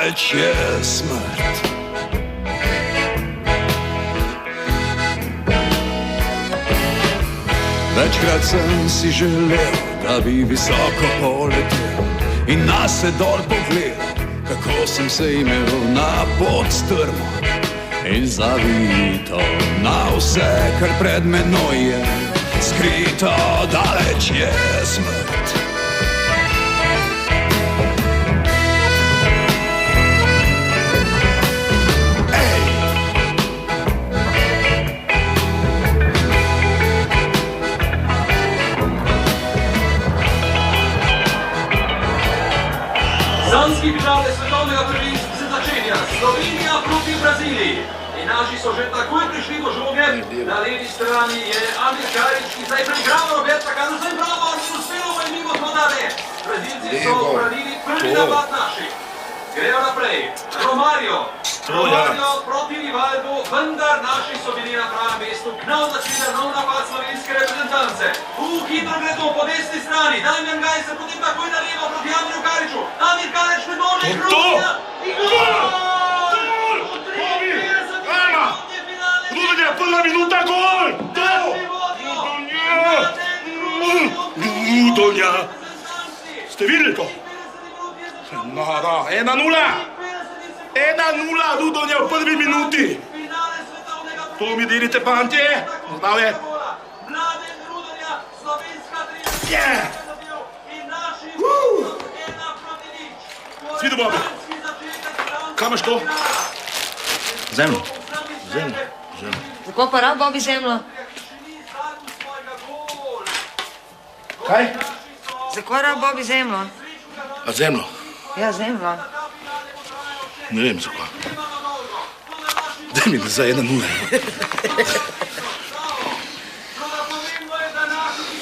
daleč je smrt. Večkrat sem si želel, da bi visoko poletel in nas se dol pogledal, kako sem se imel na pot strmo in zavito na vse, kar pred menoj je skrito, daleč je smrt. Sanski finale svetovnega prvenstva se začenja. Slovenija proti Braziliji. In naši so že takoj prišli do žoge. Na levi strani je Amir Karič, ki zdaj preigrava Roberta Carlosa in bravo, ali so uspelo v mimo podane. Brazilci so obranili prvi napad naši. Grejo naprej. Romario proti Rivaldu, vendar naši so bili na pravem mestu. Nov začenja nov napad slovenske reprezentance. Hitro gre to po desni strani. Damjan Gaj se potem takoj na levo proti Amirju Kariču. Amir Karič ne može Gruzija. In gol! Rudonja, prva minuta, gol! Rudonja! Ste videli to? Nara, 1-0! 1-0, Rudonja v prvi minuti! To mi delite, fantje! Zdravje! Svidu, Bobi! Kaj imaš to? Zemljo. Zemljo. Kako pa rab Bobi zemljo? Kaj? Zakaj rab Bobi zemljo? A zemljo? Ja, zemljo. Ne vem zakaj. Daj mi za 1-0.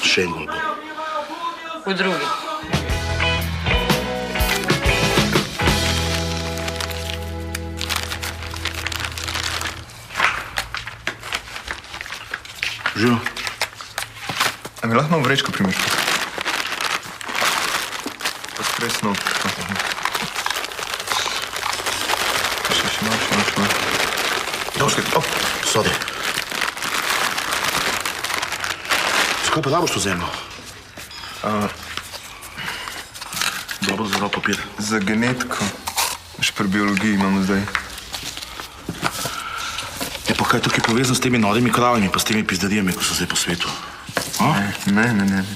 Še en gol bo. V drugi. Živo. A mi lahko malo vrečko primeš? Pa stresno. Še malo. Došli, sodi. Skaj pa daboš to zemljo? Dobro za papir. Za genetiko. Še pri biologiji imamo zdaj. Je pa kaj tukaj povezan s temi norimi kravami pa s temi pizdarijami, ko so zdaj po svetu? Ne.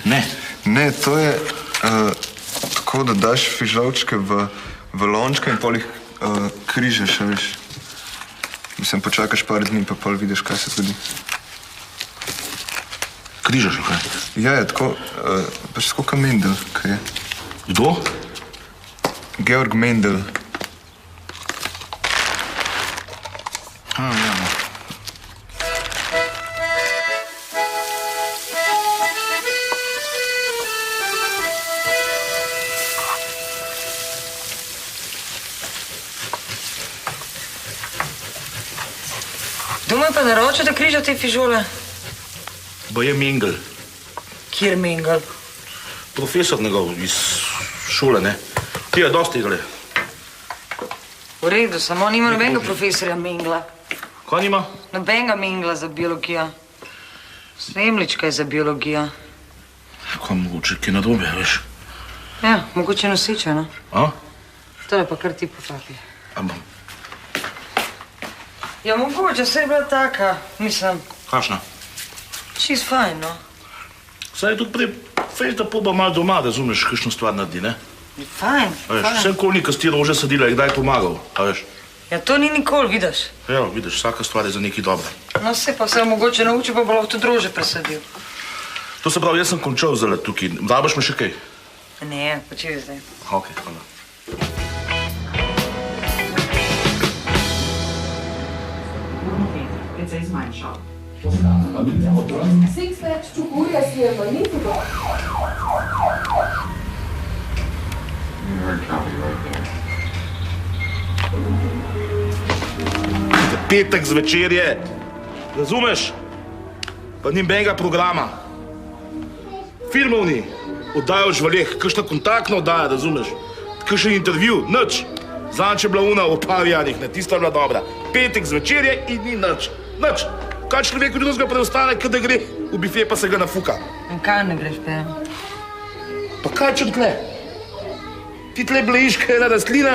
Ne? Ne, to je tako, da daš fižolčke v lončke in pol jih križaš, veš. Mislim, počakaš par dni, pa pol vidiš, kaj se zgodi. Križaš, kaj? Ja, je tako, pač skoka Mendel, kaj je. Kdo? Georg Mendel. Ja, no. Domaj pa naročil, da križa te fižole? Bo je Mengel. Kjer Mengel? Profesor njegov iz šole, ne? Ti je dosti igrali. V redu, samo nima nobenega profesorja Mengla. Kaj nima? Nobenega Mengla za biologijo. Semlička je za biologijo. Kaj mogoče, ki je narobe, veš? Ja, mogoče nosiče, no? A? To je pa kar ti pofapi. Ampak. Ja, mogoče, vse je bila taka, mislim. Kakšna? Čist fajn, no. Saj je tudi pri fejta poba malo doma, razumeš, kakšno stvar naredi, ne? Fajn, Veš, vsem kolnika s ti rože sadila je kdaj pomagal, a veš? Ja, to ni nikoli, vidiš. Ja, vidiš, vsaka stvar je za nekaj dobra. No, se pa vse mogoče naučil, pa bo lahko tudi rože presadil. To se pravi, jaz sem končal zdaj tukaj. Rabiš me še kaj? Ne, počivaj zdaj. Ok, hvala. Precej zmanjšal. Six-pack čukurja si je magnifico. Petek zvečer je, razumeš? Pa ni benga programa. Filmov ni, oddajo v žvaleh, kakšna kontaktna oddaja, razumeš? Kakšen intervju, nič. Zanče bila una o pavijanih, ne, tista bila dobra. Petek zvečer je in ni nič. Nič. Kaj človeku drugega preostane, kada gre v bife, pa se ga nafuka. In kaj ne greš, Pero? Pa kaj če tle? Ti tle blejiš, kaj je ena rastlina,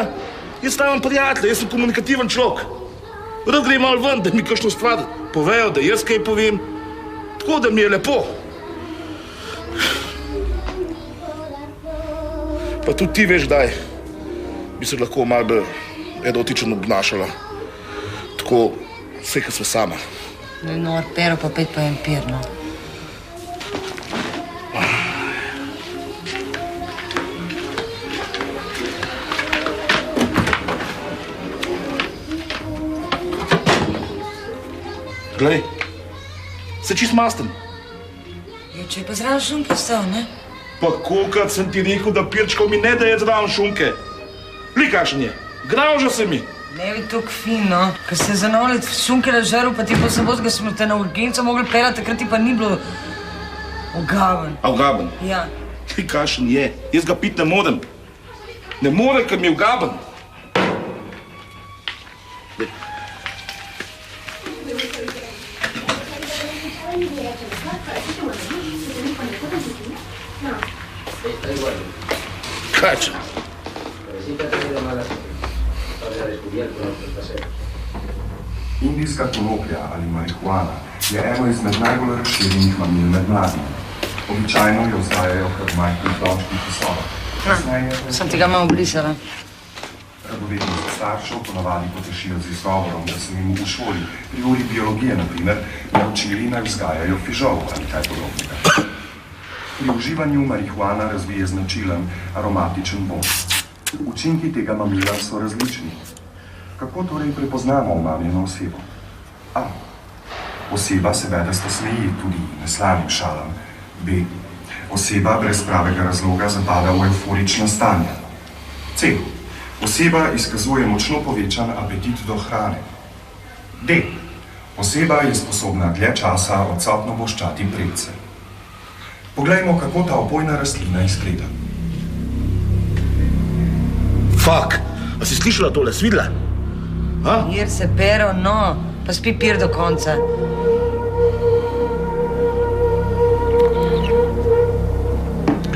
jaz stavim prijatelj, jaz sem komunikativen človek. Rad gre malo ven, da mi kakšno stvar povejo, da jaz kaj povem. Tako da mi je lepo. Pa tudi ti veš, kdaj bi se lahko malo bolj erotično obnašala. Tako, vse, kaj sva sama. No, Pero pa pet pa empir, no. Glej, se čist mastem. Ja, če je pa zraven šunke stal, ne? Pa kolikrat sem ti rekel, da pirčkov mi ne daje zraven šunke. Li kakšen je? Gravža se mi. Ne bi tako fino, ker se je za novo let šunke nažaril, pa ti pa sobotega smo te na urgenco mogli pelati, takrat ti pa ni bilo ugaben. A ugaben? Ja. Li kakšen je? Jaz ga pit ne morem. Ne morem, ker mi je ugaben. Kaj? Indijska konoplja ali marihuana je eno izmed najbolj razširjenih mamil med mladimi. Običajno jo vzgajajo kar v majhnih lončkih posobah. Sem ti ga malo obrisala. Radovednost staršev ponavadi potešijo z izgovorom, da so jim v šoli, pri uri biologije na primer, naučili naj vzgajajo fižol ali kaj podobnega. Pri uživanju marihuana razvije značilen aromatičen vonj. Učinki tega mamila so različni. Kako torej prepoznamo omamljeno osebo? A. Oseba se vedasto smeji tudi neslavnim šalam. B. Oseba brez pravega razloga zapada v evforično stanje. C. Oseba izkazuje močno povečan apetit do hrane. D. Oseba je sposobna dlje časa odsotno boščati predse. Poglejmo, kako ta opojna rastlina izgleda. Fak, a si slišala tole, svidla? Mir se, Pero, no, pa spi pir do konca.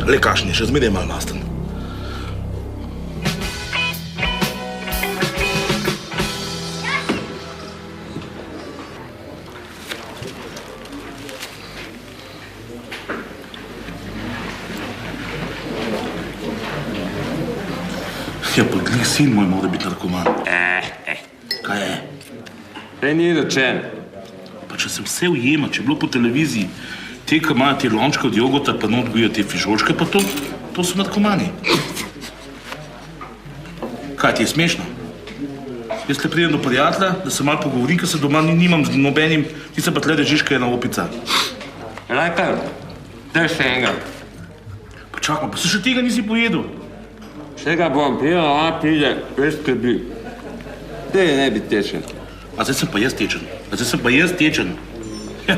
Le kakšen je, še zmeraj malo masten. Ja, pa glih sin moj mora biti narkoman. Kaj je? Prej ni rečen. Pa če se vse ujema, če je bilo po televiziji, te, ki imajo te lončke od jogurta, pa not gojijo te fižočke, pa to so narkomani. Kaj ti je smešno? Jaz le pridem do prijatelja, da se malo pogovorim, ker se doma nimam z nobenim, ti se pa tle držiš, kaj je ena opica. Lajkar, daj še enega. Pa čakaj, pa se še tega nisi pojedel. Vsega bom, pride, brez skrbi. Dej ne bi tečen. A zdaj sem pa jaz tečen. Ja,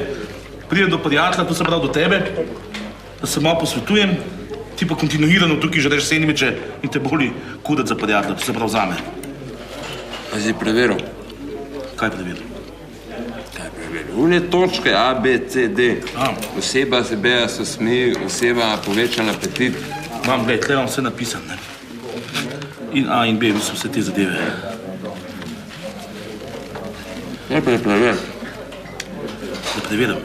pridem do prijatelja, to se pravi do tebe, da se malo posvetujem, ti pa kontinuirano tukaj žereš sendviče in te boli kudac za prijatelja, to se pravi zame. Pa si preveril? Kaj preveril? Une točke A, B, C, D. Oseba se beja so smeji, oseba povečan apetit. Mam, gled, tle vam vse napisan, ne? In A in B, so vse te zadeve. Najprej prever. Da preverim.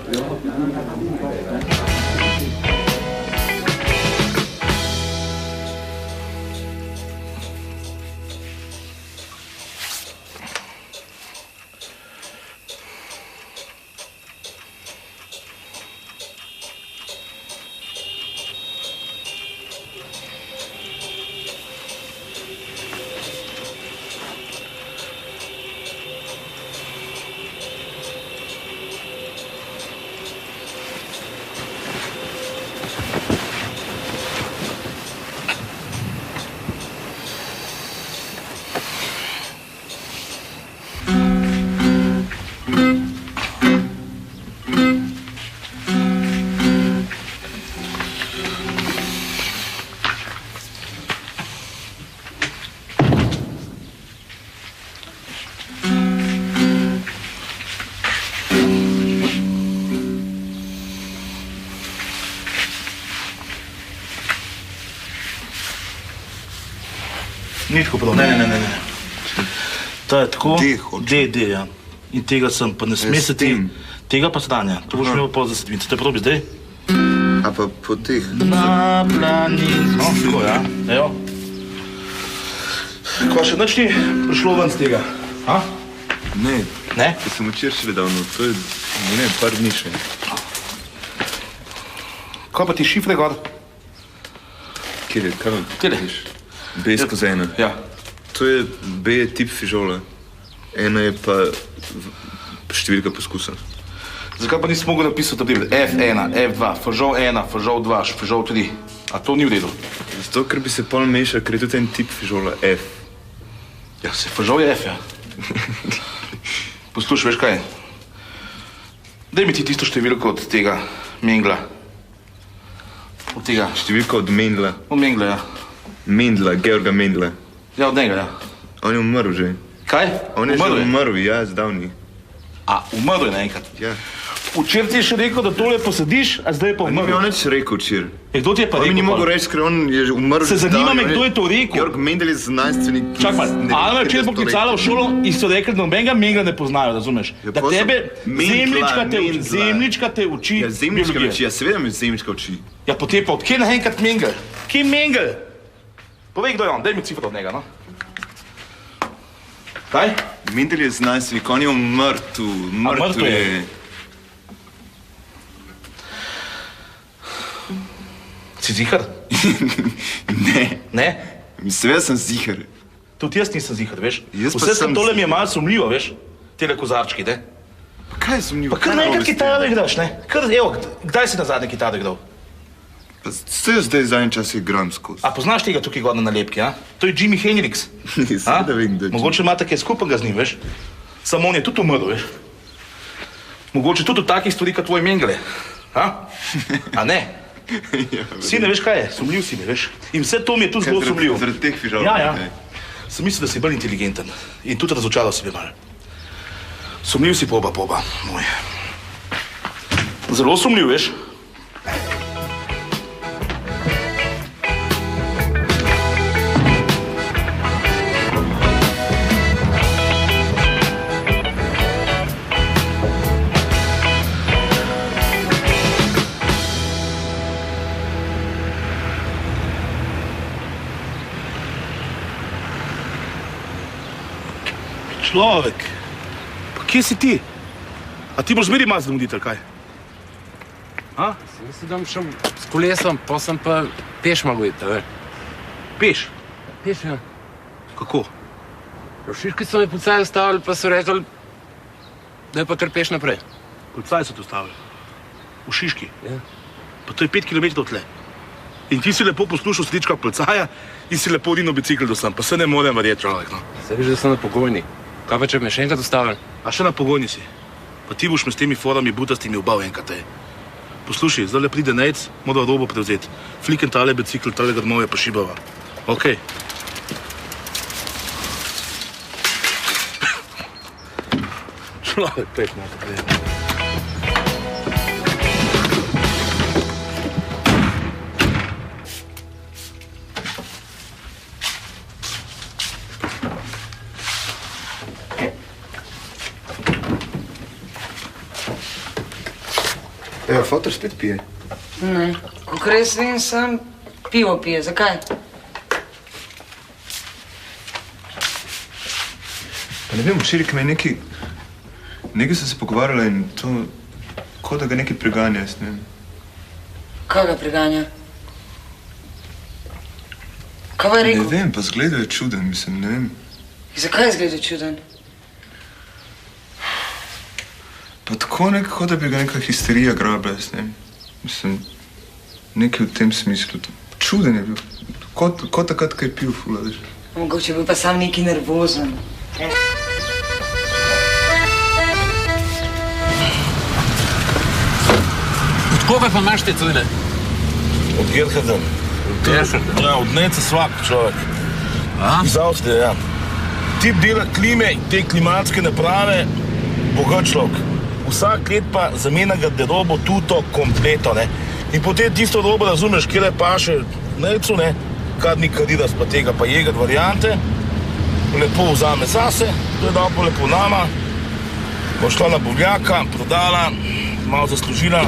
Ni tako prav, ne. To je tako, D, D, ja. In tega sem, pa ne sme se ti, tega pa stanja. To boš imel pol za sedmice. To je probi zdaj? A pa po teh? Na planinah. No, tako, ja. Evo. Ko še nič ni prišlo ven z tega? A? Ne. Ne? Ko sem včeraj šele davno, to je, ne, par dni še. Kaj pa ti šifre gor? Kjer je, kaj? Tele. B skozi ena. Ja. To je B tip fižola. Ena je pa številka poskusa. Zakaj pa nisi mogel napisati, da je F1, F2, fižol 1, fižol 2, fižol 3? A to ni v redu? Zato, ker bi se pol mešal, ker je tudi en tip fižola, F. Ja, se fižol je F, ja. Poslušaj, veš kaj? Daj mi ti tisto številko od tega Mengla. Od tega. Številka od Mendla. Od Mengla, ja. Mendla, Georga Mendla. Ja, od njega, ja. On je umrl že. Kaj? On je že umrl, ja, zdavni. A, umrl je naenkrat? Ja. Včeraj ti je še rekel, da tole posadiš, a zdaj je pa umrl. Ni mi on nič rekel včeraj. Kdo ti je pa rekel? On mi ni mogel reči, ker on je že umrl. Se zanima me, kdo je to rekel. Georg Mendel je znanstvenik. Čakaj, Alma je včeraj poklicala v šolo in so rekli, da nobenega Mengla ne poznajo, razumeš? Da tebe zemljička te uči Ja, zemljička biologije. uči, ja, seveda me zemljička uči. Ja, potem pa, odkje naenkrat Mengel? Kje Mengel? Povej, kdo je on, daj mi cifro od njega, no. Kaj? Mendel je znanstvenik, on je umrl, mrtev je. Si zihar? Ne. Ne? Seveda sem zihar. Tudi jaz nisem zihar, veš? Jaz pa Vse sem tole mi je zihar. malo sumljivo, veš? Tele kozarčki, ne? Pa kaj je sumljivo? Pa kar naenkrat kitaro igraš, ne? Kar, evo, kdaj si nazadnje kitaro igral? Pa se zdaj zadnji čas igram skozi. A poznaš tega tukaj gor na nalepki, a? To je Jimi Hendrix. Seveda vem, da je. Mogoče imate kaj skupnega z njim, veš? Samo on je tudi umrl, veš? Mogoče tudi v takih stvari, kot tvoj Mengele. A ne? Si ne veš, kaj je? Sumljiv si mi, veš? In vse to mi je tu zelo sumljivo. Zaradi teh fižol. Ja. Sem mislil, da si bolj inteligenten. In tudi razočaral si me malo. Sumljiv si poba, moj. Zelo sumljiv, veš? Človek, pa kje si ti? A ti boš zmeri malo zamuditi, ali kaj? Mislim, da bom šel s kolesom, pa sem pa peš mogel iti, veš. Peš? Peš, ja. Kako? V Šiški so me policaji ustavili, pa so rekli, da je pa kar peš naprej. Policaji so te ustavili? V Šiški? Ja. Pa to je 5 kilometrov tle. In ti si lepo poslušal slička policaja in si lepo rinil bicikl do sem, pa se ne morem verjeti, človek, no. Se veš, da sem na pogojni. Kaj pa, če me še enkrat ustavili? A še na pogojni si? Pa ti boš me s temi forami butastimi ubal enkrat, Poslušaj, zdaj le pride nejc, mora robo prevzeti. Fliken tale bicikl, tale grmovje pa šibava. Okej. Človek, peš malo tako. Evo, fotor spet pije. Ne, kakor jaz vem, sam pivo pije. Zakaj? Pa ne vem, včeraj, ko me je nekaj sem se pogovarjala in to, kot da ga nekaj preganja, jaz ne vem. Kaj ga preganja? Kaj pa je rekel? Ne vem, pa zgleda je čuden, mislim, ne vem. Zakaj je zgledal čuden? Pa tako nekako, da bi ga neka histerija grabila, jaz ne vem. Mislim, nekaj v tem smislu. Čuden je bil. Kot takrat, ko je pil, fula, veš. Mogoče bil pa sam neki nervozen. Od koga pa imaš te cune? Od Gerharda. Ja, od Neca Svak, človek. Iz Avstrije, ja. Tip dela klime in te klimatske naprave, bogat človek. Vsak let pa zamenja garderobo tuto kompleto, ne. In potem tisto robo razumeš, kjer je paše Necu, ne. kad ni kadidas pa tega pa jegat variante, lepo vzame zase, to je dobro lepo nama, bo šla na bovljaka, prodala, malo zaslužila,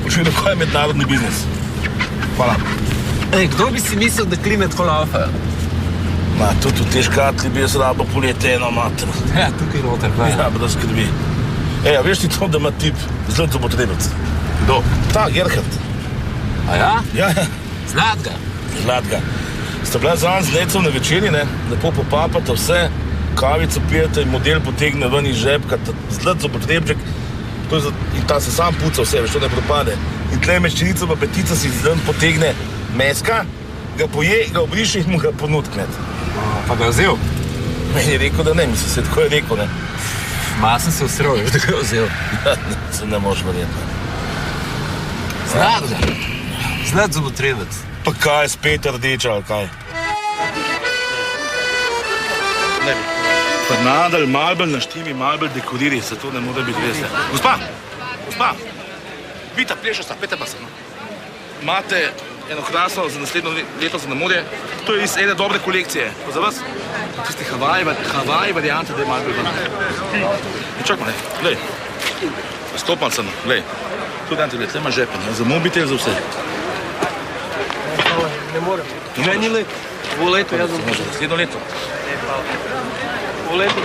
počela kaj je mednarodni biznis. Hvala. Ej, kdo bi si mislil, da klime tako laufajo? Ma, tudi v te škatli bi jaz rabo poleti eno mater. Ja, tukaj noter, pa. Ja, brez skrbi. Ej, a veš ti to, da ima tip zelo zobotrebec? Kdo? Ta, Gerhard. A ja? Ja, ja. Zlatka. Zlatka. Sta bila zanj z necov na večeri, ne? Lepo popapata vse, kavico pijete in model potegne ven iz žepka, zlat zobotrebček, in ta se sam puca vse, veš, to ne propade. In tle meščenica pa petica si zlen potegne meska, ga poje, ga obriše in mu ga ponud kmet. Pa ga je vzel? Meni je rekel, da ne, mislim se, tako je rekel, ne. Ma sem se usrojil, da ga je vzel. Se ne moš verjetno. Zlatka. Zlat zobotrebec. Pa kaj, spet rdeča, ali kaj? Ne bi. Pa nadal, malo bolj naštimi, malo bolj dekoriri, se to ne more biti veste. Gospa, vita, plešasta, pete pa se, no. Imate eno krasno za naslednjo leto za na morje, to je iz ene dobre kolekcije. Pa za vas? Tisti Hawaii variante, da je malo bolj ven. Čakaj, ne, glej. Stopan sem, glej. Tu dan ti gled, tle ima žepe, ne, za mobitel, za vse. Ne morem. Meni let. Bo leto, jaz bom. Može, naslednjo leto. Bo leto.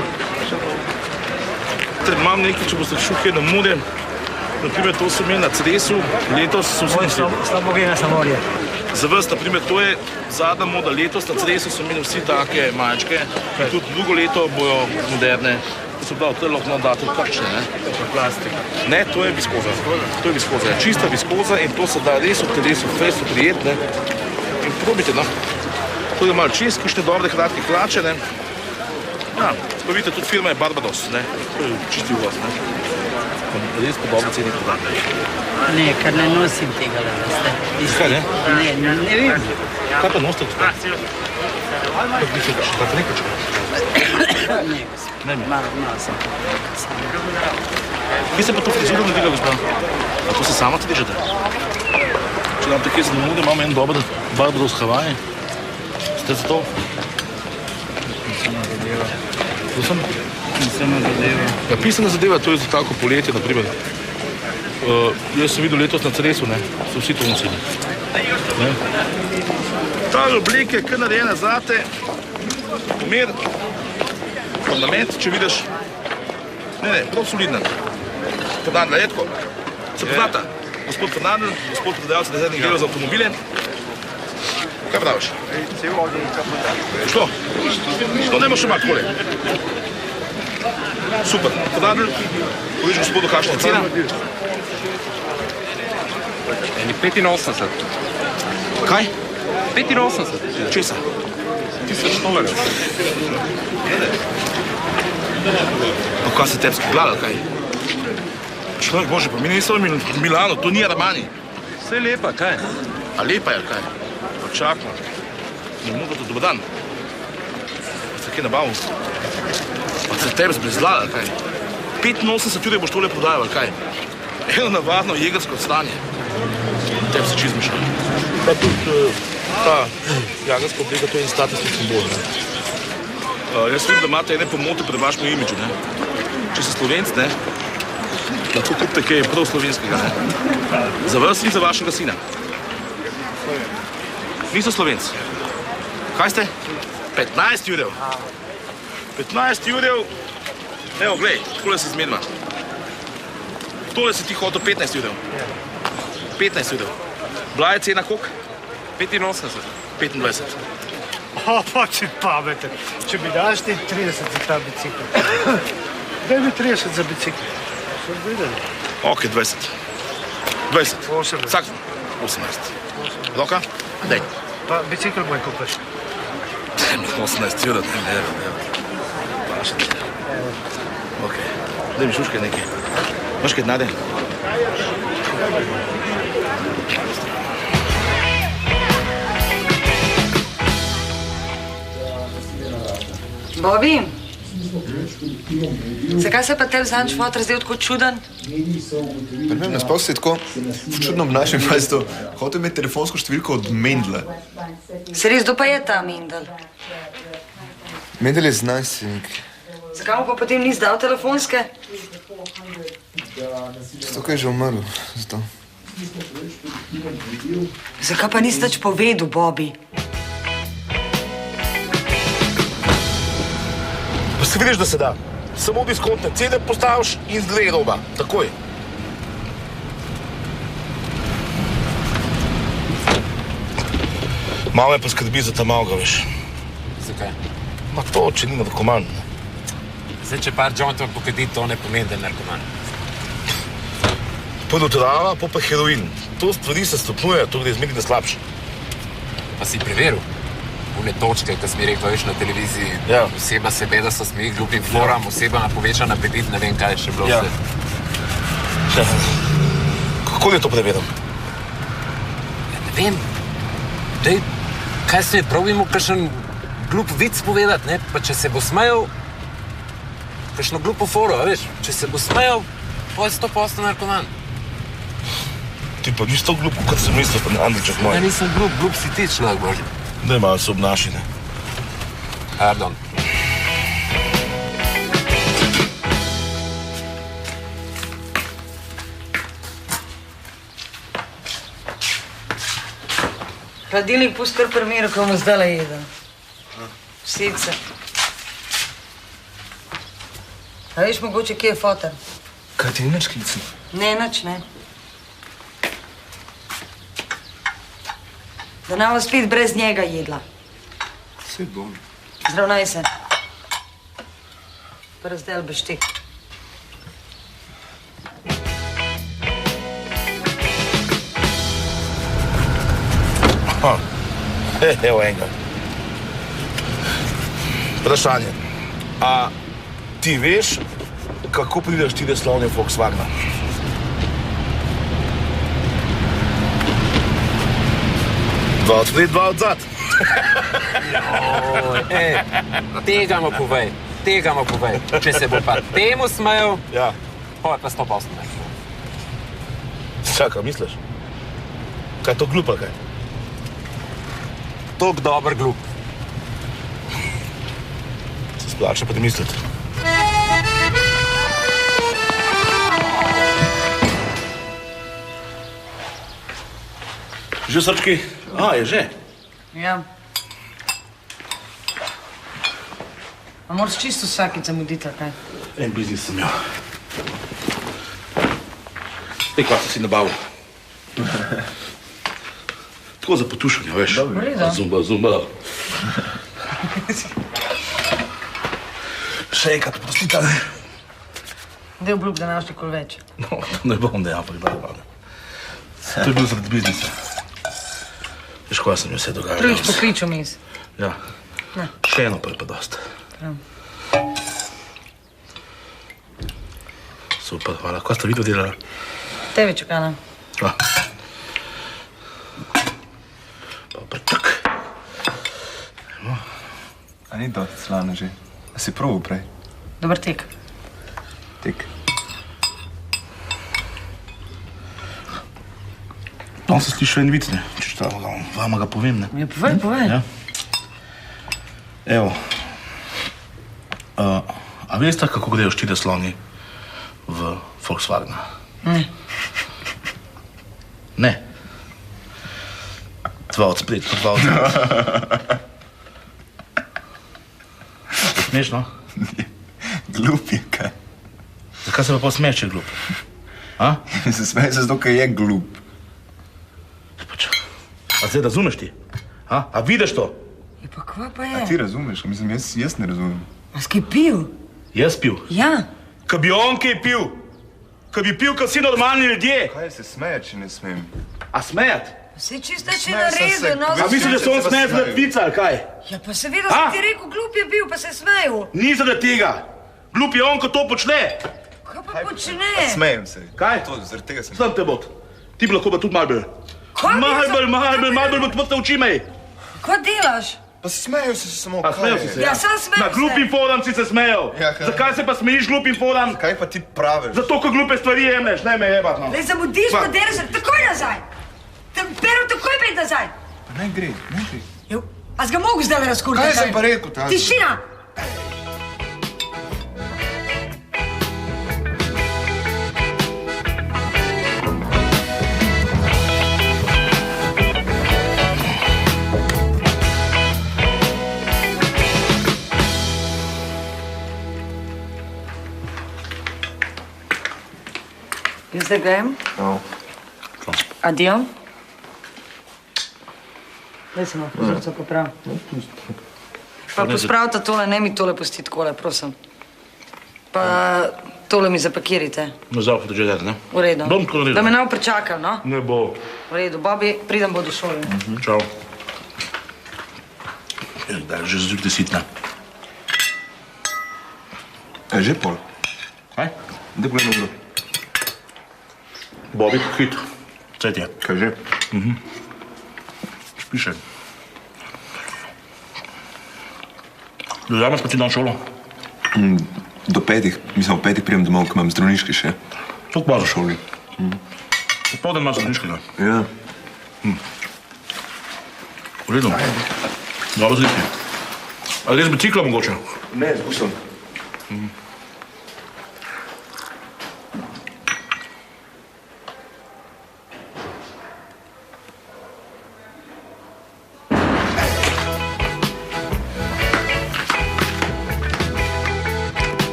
Imam nekaj, če boste šukaj na morje. Naprimer, to sem imel na Cresu, letos so vsi naslednji. Slabo gre na morje. Za vas, naprimer, to je zadnja moda. Letos na Cresu so imeli vsi take mačke. In tudi drugo leto bojo moderne. Se pravi, to je lahko dati kakšne, ne? Plastika. Ne, to je viskoza. To je viskoza, čista viskoza in to se da res v telesu, res v prijet, ne? In probite, no. To je malo čist, kakšne dobre kratke hlače, ne? Ja, pa vidite, tudi firma je Barbados, ne? To je čisti uvoz, ne? Res po dobre ceni prodati. Ne, kar ne nosim tega, da veste. Kaj, ne? Ne vem. Kaj pa nosite, gospod? Kaj bi se še tako nekaj? Ne, gospod. Malo sem. Kje se pa to frizuro naredila, gospod? A to se sama tudi držate? Če nam tako zadovoljno, imamo en dober Barbados Hawaii. Ste za to? Nisem zadeva. Ja, pisana zadeva, to je za tako poletje, naprimer. Jaz sem videl letos na Cresu, ne, so vsi to nosili. Ta oblika je kar narejena zate, pomer, ornament, če vidiš. Ne, prav solidna. Fernandel, je tako? Se poznata? Gospod Fernandel, gospod prodajalca dezernih delov za avtomobile. Kaj praviš? Šlo? Šlo, nemo še malo takole. Super. Fernandel, poviš gospodu, kakšna je cena? Eni 85. Kaj? 85. Česa? $1000. Pa kaj se tepski glada, kaj? Človek bože, pa mi nismo v Milano, to ni Armani. Vse je lepa, kaj? A lepa je, kaj? Pa čakam. Ne mogo to dober dan. Pa se kaj nabavil? Pa se tebe zbrezglada, kaj? 85 ure boš tole prodajal, kaj? Eno navadno jegersko stanje. Tebe se čizmiš. Pa tudi ta jagerska obleka, to je en statusni simbol, ne? Jaz vidim, da imate ene pomote pri vašem imidžu, ne? Če si Slovenc, ne? Lahko kupite kaj prav slovenskega, ne? Za vas in za vašega sina. Niso Slovenc. Kaj ste? 15 jurev. 15 jurev. Evo, glej, takole se zmenima. Tole si ti hotel 15 jurev. 15 jurev. Bila je cena koliko? 85. 25. Pa si pameten. Če mi daš ti 30 za ta bicikl. Daj mi 30 za bicikl. Sem videli. Ok, 20. 20. 18. Vsak 18. Roka? Daj. Pa bicikl moj kupaš. 18 jurev, ne. Paša ti. Ok. Daj mi šuškaj nekaj. Imaš kaj denarja? Bobi, Zakaj se pa tebi zadnjič fotor zdel tako čuden? Ne vem, nasploh se je tako čudno obnašal, pa je to hotel imeti telefonsko številko od Mendla. Se res, kdo pa je ta Mendel? Mendel je znanstvenik. Zakaj mu pa potem ni zdal telefonske? Zato, ker je že umrl. Zato. Zakaj pa nisi nič povedal, Bobby? Pa si vidiš, da se da. Samo diskontne cene postaviš in zdaj roba. Takoj. Mama me poskrbi za ta malga, veš. Zakaj? Ma to, če ni narkoman. Zdaj, če par jointov pokadi, to ne pomeni, da je narkoman. Prvo trava, pa heroin. To stvari se stopnjuje, to gre izmeriti slabše. Pa si preveril? Une točke, ko si mi rekel, veš, na televiziji, oseba se beda so smih, glupim foram, oseba na povečan apetit, ne vem, kaj je še bilo vse. Kako je to preveril? Ne vem. Dej, kaj se mi probimo kakšen glup vic povedati, ne? Pa če se bo smejal, kakšno glupo foro, veš, če se bo smejal, pa je 100% narkoman. Ti pa nisi to glup, kot sem mislil, pa ne Andriček moj. Ja, nisem glup si ti človek, Bože. Daj malo se obnaši, ne? Pardon. Hladilnik pusti kar pri miru, ko bomo zdajle jedel. Vsice. A veš mogoče, kje je fotor? Kaj ti ni nič klicno? Ne, nič ne. Da nam spet brez njega jedla. Saj bom. Zdravnaj se. Pa razdel boš ti. Evo enega. Vprašanje. A ti veš, kako prideš ti do slovne Volkswagena? Dva odpred, dva odzad. Tega mu povej. Če se bo pa temu smejal, pa je pa 100% ne. Čakaj, misliš? Kaj je to glupa, kaj? Tok dober glup. Se splača pa da misliti. Že srčki? A, je že? Ja. A moraš čisto vsakič zamuditi, kaj? En biznis sem imel. Te kva si nabavil. Tako za potušanje, veš? Zumba. Še enkrat prostita, ne? Dej obljub, da naš nikoli več. No, ne bom ne, ampak da je. To je bil zaradi biznisa. Veš, kaj se mi vse dogaja? Drugič pokliču mis. Ja. Še eno pa je pa dost. Super, hvala. Kaj ste vi to delali? Tebi čakala. Dobar, tak. A ni dosti slano že? A si probil prej? Dobar tek. Tek. On se sliši en vic, ne? Če šta, vama ga povem, ne? Ja, povej. Ja. Evo. A veste, kako grejo 4 sloni v Volkswagena? Ne. Ne. 2 od spred, pa 2 od spred. Je smešno? Glup je, kaj? Zakaj se pa posmeješ, če je glup? A? Se smeje se zato, ker je glup. A zdaj razumeš ti? A vidiš to? Ja, pa kva pa je? A ti razumeš? Mislim, jaz ne razumem. A si kaj pil? Jaz pil? Ja. Ka bi on kaj pil? Ka bi pil, ka vsi normalni ljudje? Kaj se smeje, če ne smem? A smejat? Vse čisto če naredil, no. A misliš, da se on smeje zaradi vica, ali kaj? Ja, pa seveda sem ti rekel, glup je bil, pa se je smejal. Ni zaradi tega. Glup je on, ko to počne. Kaj pa počne? Smejem se. Kaj? Zaradi tega sem... Znam te bot. Ti bi lahko pa tudi malo bolj. Kaj Malo bolj, bo te uči mej. Kaj delaš? Pa smejo si se samo. A smejo si se? Ja, sam smejal Na glupim fodam si se smejal. Ja, kaj? Zakaj se pa smejiš glupim fodam? Kaj pa ti praviš? Zato, ko glupe stvari jemlješ, ne me jebat, no. Le zamudiš, Pa- pa delaš, takoj nazaj. Pero takoj pet nazaj. Pa ne gre, ne gre. Jo, a si ga mogu zdaj razkuriti? Kaj sem pa rekel, Tazi? Tišina! Jaz zdaj grem? No. Adijo? Daj se malo pozorca poprav. Pa pospravite tole, ne mi tole pusti takole, prosim. Pa tole mi zapakirite. No, zavod že ne? V redu. Bom tako naredil. Da me ne bo pričakal, no? Ne bo. V redu, Bobby, pridem bo do šole. Čau. Da, že zjutraj sitna. A že pol? Kaj? Da gledam uro. Bobby, hit. Cetje. Kaj že? Piše. Vzameš pa ti dan šolo? Do 5. Mislim, ob 5 prijem domov, ko imam zdravniški še. Kako pa za šoli? Popoldan imaš zdravniškega. Ja. V redu. Dobro zliki. Ali greš z bicikla mogoče? Ne, z busom.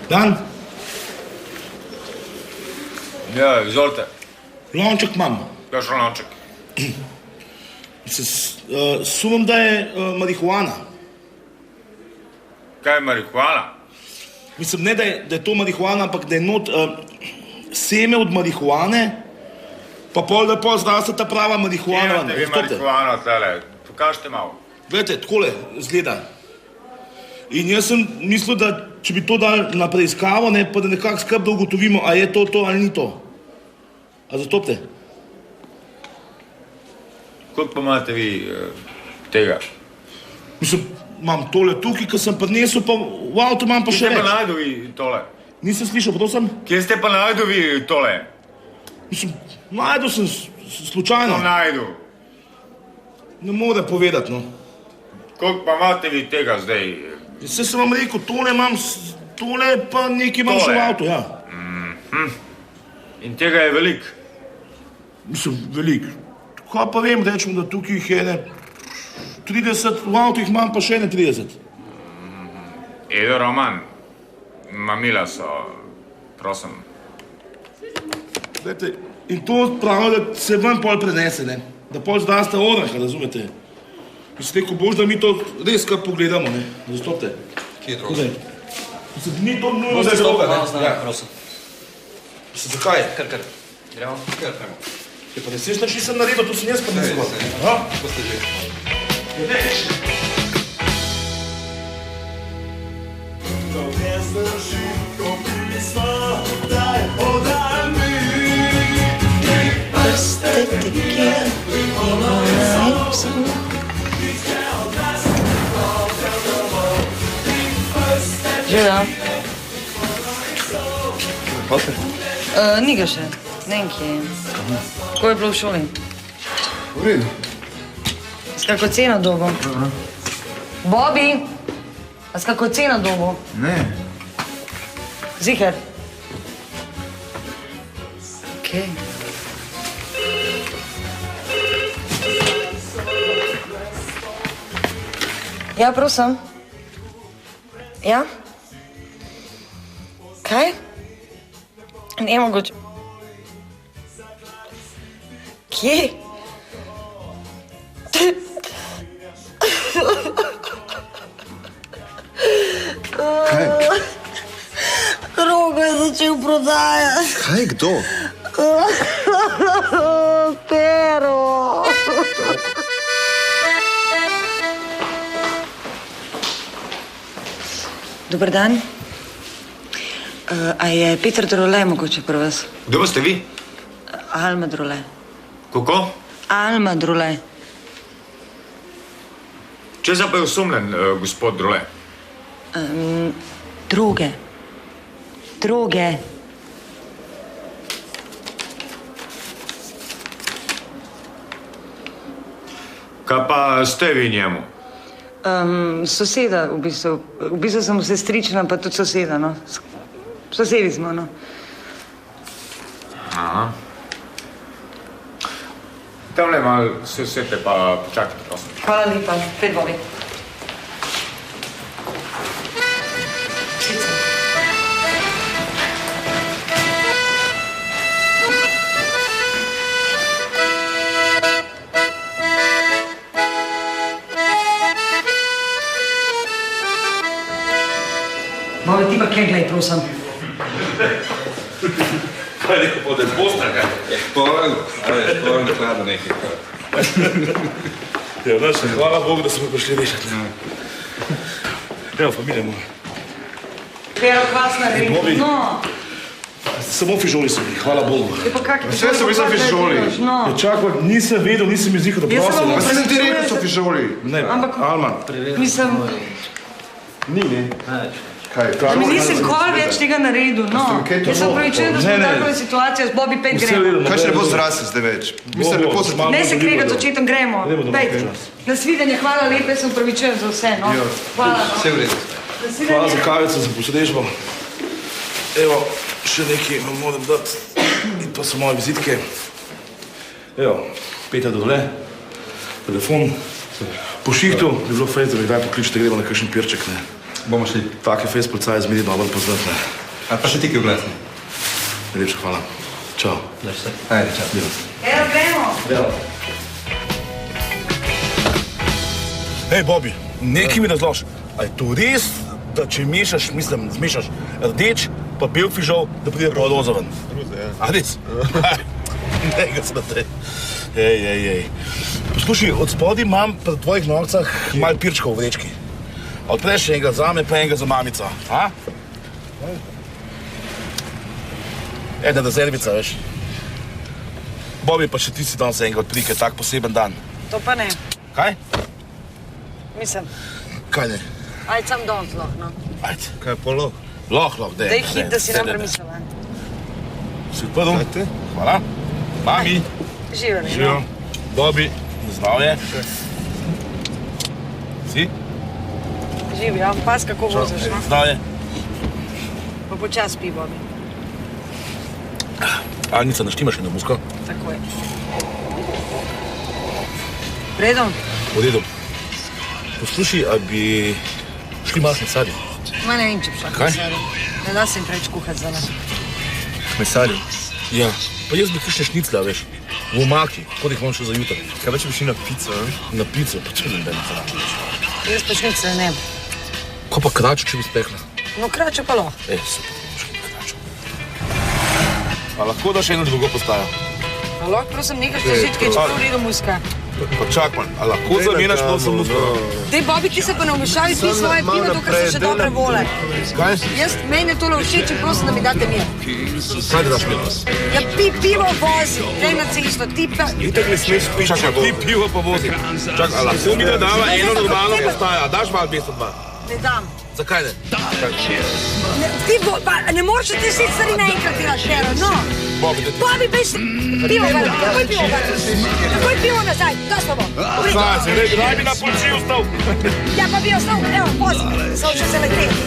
Dan, Ja, izvolite. lonček imam. Kaš lonček? Sumim, da je marihuana. Kaj je marihuana? Mislim, ne, da je to marihuana, ampak da je not seme od marihuane, pa pol, da pol zraste ta prava marihuana. Imate vi marihuano tale, pokažite malo. Gledajte, takole zgleda. In jaz sem mislil, da če bi to dali na preiskavo, ne, pa da nekako skrbno ugotovimo, a je to ali ni to. A zastopite? Koliko pa imate vi tega? Mislim, imam tole tukaj, ko sem prinesel, pa v avtu imam pa še Kje ste več. pa najdel vi tole? Nisem slišal, prosim? Kje ste pa najdel vi tole? Mislim, najdel sem slučajno. To najdel. Ne morem povedati, no. Koliko pa imate vi tega zdaj? Vse sem vam rekel, tole imam, tole pa nekaj imam še v avtu, ja. In tega je veliko? Mislim, veliko. Kaj pa vem, rečemo, da tukaj jih je ne 30, v avtu jih imam pa še ne 30. Edo Roman, mamila so, prosim. Gledajte, in to pravijo, da se vam pol prenese, ne. Da pol zdaste oranka, razumete? Mislim, rekel boš, da mi to res kar pogledamo, ne. Zastopite. Kje je droga? Mislim, ni to nujno, da je droga, ne. Ja, prosim. Mislim, zakaj? Kar. Gremo? Kar gremo. Je pa resnično nič nisem naredil, to sem jaz pa nisem. Aha. Ko ste že? Že da? Hote? Ni ga še, ne vem kje je. Kako je bilo v šoli? V redu. S kako ceno dobo? Bobby, a s kako ceno dobo? Ne. Ziher? Okej. Ja, prosim. Ja? Kaj? Ne mogoče. Kje? Kaj? Rogo je začel prodajati. Kaj, kdo? Pero. Dobar dan. A je Peter Drole mogoče pri vas? Kdo ste vi? Alma Drole. Kako? Alma Drole. Če pa je osumljen, gospod Drole? Droge. Droge. Kaj pa ste vi njemu? Soseda, v bistvu. V bistvu sem sestrična, pa tudi soseda, no. Sosedi smo, no. Aha. Tamle malo se usete, pa počakajte, prosim. Hvala lepa. Pet Bobi. Bobi, ti pa kje glej, prosim. Kaj neko pod posta, kaj? Polen hlada nekaj. Ja, znaš, hvala Bogu, da smo prišli rešiti. Evo, familija moja. Pero, kva si naredil? No. Samo fižoli so bili, hvala Bogu. Vse so bili za fižoli. Ja, čakaj, nisem vedel, nisem izvihal, da prosim. Pa sem ti rekel, so fižoli. Ne, Alma. Mislim... Ni, ne. Kaj? Mi nisem kol več tega naredil, no. Jaz sem pravičujem, da smo v takoj situacijo, s Bobi 5 gremo. Kaj še ne bo zrasel zdaj več? Mislim, lepo se Ne se kregati, z očetom gremo. Pejte. Nasvidenje, hvala lepe, sem pravičujem za vse, no. Hvala. Vse v redu. Hvala za kavico, za posrežbo. Evo, še nekaj vam moram dati. In to so moje vizitke. Evo, Peter Drole, telefon. Po šihtu bi bilo fejs, da mi kdaj pokličete, gremo na kakšen pirček, ne. Bomo šli. Take fejs policaje zmeri dobro poznat, ne. A pa še ti ki oglasni. Najlepša hvala. Čau. Daš se. Ajde, čau. Evo, gremo. Evo. Hej, Bobi, nekaj mi razloži. A je to res, da če mešaš, mislim, zmešaš rdeč pa bel fižol, da pride roza ven? Ja. A res? Ne, ga smatej. Ej. Poslušaj, od spodi imam pri tvojih nogcah malo pirčkov v vrečki. Odpreš enega zame, pa enega za mamico. A? Ena rezervica, veš. Bobi, pa še ti si danes enega odpri, ker je tak poseben dan. To pa ne. Kaj? Mislim. Kaj ne? Ajde, sam danes lahko, no. Ajde. Kaj je polo? Lahko, dej. Dej hit, da si nam premislila. Si odprl? Hvala. Mami. Živo, ne? Živo. Bobi, zdravje. Si? Živi, ja, pas kako voziš, no? Zdravje. Pa počas pi, Bobi. Anica, naštimaš eno musko? Tako je. Redom? V redu. Poslušaj, a bi šli malo mesarji? Ma ne vem, če bi šla k Kaj? mesarju. Ne da se jim preč kuhati za nas. Mesarji? Ja. Pa jaz bi kakšne šniclja, veš. V omaki, kot jih imam še za jutro. Kaj pa če bi šli na pico, ne? Na pico, pa če ne bi za napič. Jaz pa šnice ne. Ko pa kračo, če bi spekla? No, krače pa lahko. Super, šli kračo. A lahko daš eno drugo postajo? A lahko, prosim, nekaj štežitke, če prav v redu muska. Pa čakaj, a lahko zamenjaš prosim musko? Dej, Bobi, ti se pa ne vmešavi, pij svoje pivo, dokler so še dobre vole. Kaj? Jaz, meni je tole všeč in prosim, da mi date mir. Kaj ti daš mir? Ja, pi pivo vozi, grej na cesto, ti pa... Itak ne smeš pić. Čakaj, pi pivo pa vozi. Čakaj, a lahko mi da dava eno normalno postajo, a daš malo 202? Ne dam. Zakaj ne? Ne moreš ti si stvari naenkrat delati, Šero, no. Bobi, beš pivo gledati, takoj pivo gledati. Takoj pivo nazaj, to smo bo. Znaj se, daj bi na policiji ostal. Ja, pa bi ostal, evo, vozi, samo še se leteti.